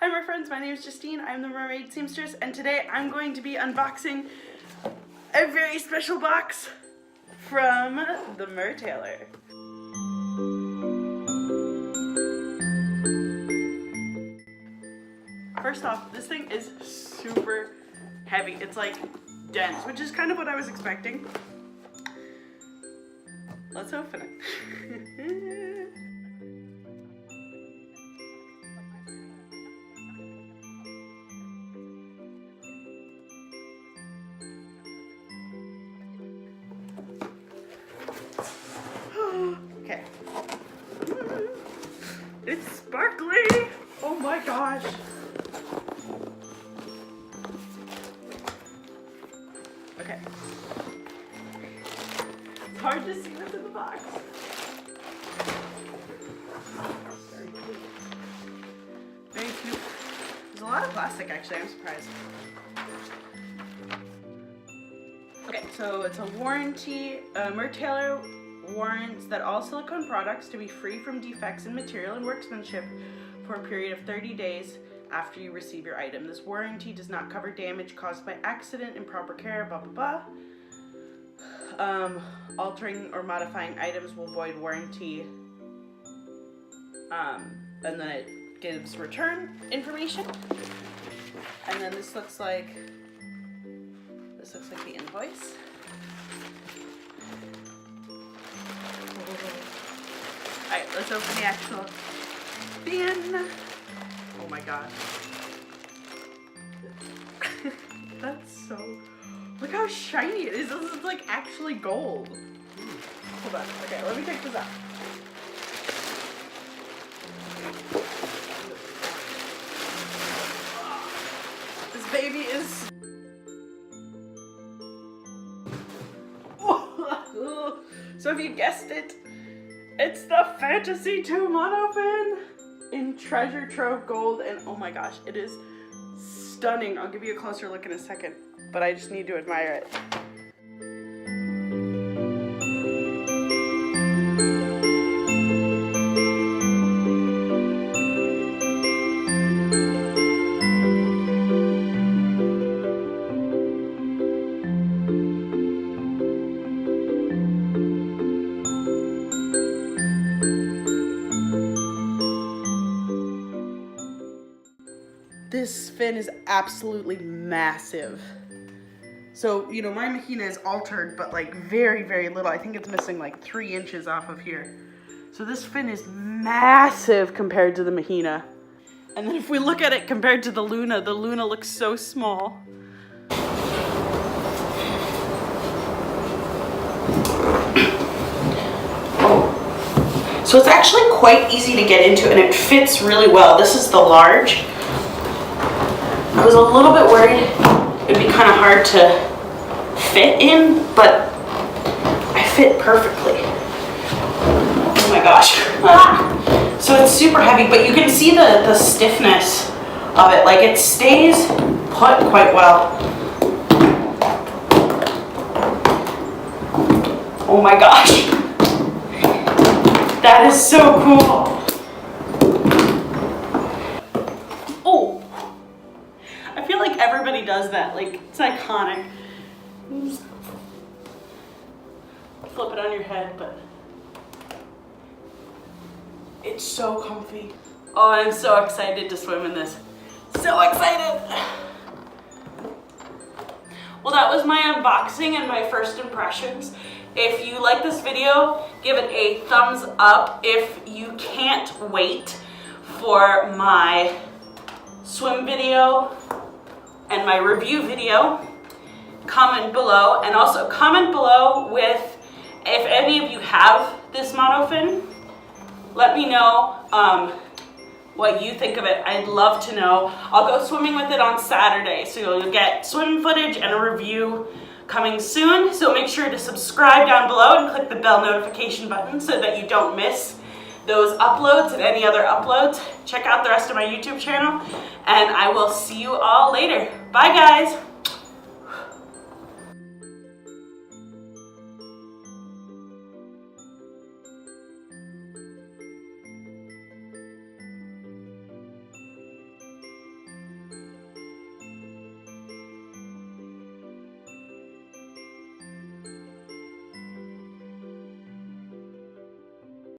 Hi my friends, my name is Justine, I'm the Mermaid seamstress, and today I'm going to be unboxing a very special box from the Mertailor. First off, this thing is super heavy. It's like dense, which is kind of what I was expecting. Let's open it. Okay. It's sparkly! Oh my gosh! Okay. It's hard to see what's in the box. Very cute. There's a lot of plastic actually, I'm surprised. Okay, so it's a warranty. Mertailor warrants that all silicone products to be free from defects in material and workmanship for a period of 30 days after you receive your item. This warranty does not cover damage caused by accident, improper care, blah blah blah. Altering or modifying items will void warranty. And then it gives return information. And then this looks like the invoice. Alright, let's open the actual bin. Oh my god. That's so... Look how shiny it is. This is like actually gold. Hold on. Okay, let me take this out. This baby is... So if you guessed it, it's the Fantasea Too monofin in treasure trove gold, and oh my gosh, it is stunning. I'll give you a closer look in a second, but I just need to admire it. This fin is absolutely massive. So, you know, my mahina is altered, but like very, very little. I think it's missing like 3 inches off of here. So this fin is massive compared to the mahina. And then if we look at it compared to the Luna looks so small. So it's actually quite easy to get into and it fits really well. This is the large. I was a little bit worried it'd be kind of hard to fit in, but I fit perfectly. Oh my gosh. Ah! So it's super heavy, but you can see the stiffness of it. Like it stays put quite well. Oh my gosh. That is so cool. Everybody does that, like it's iconic. Just flip it on your head, but it's so comfy. Oh, I'm so excited to swim in this. So excited! Well, that was my unboxing and my first impressions. If you like this video, give it a thumbs up. If you can't wait for my swim video and my review video, comment below, and also comment below with if any of you have this monofin. Let me know what you think of it. I'd love to know. I'll go swimming with it on Saturday, so you'll get swim footage and a review coming soon. So make sure to subscribe down below and click the bell notification button so that you don't miss those uploads and any other uploads. Check out the rest of my YouTube channel, and I will see you all later. Bye guys!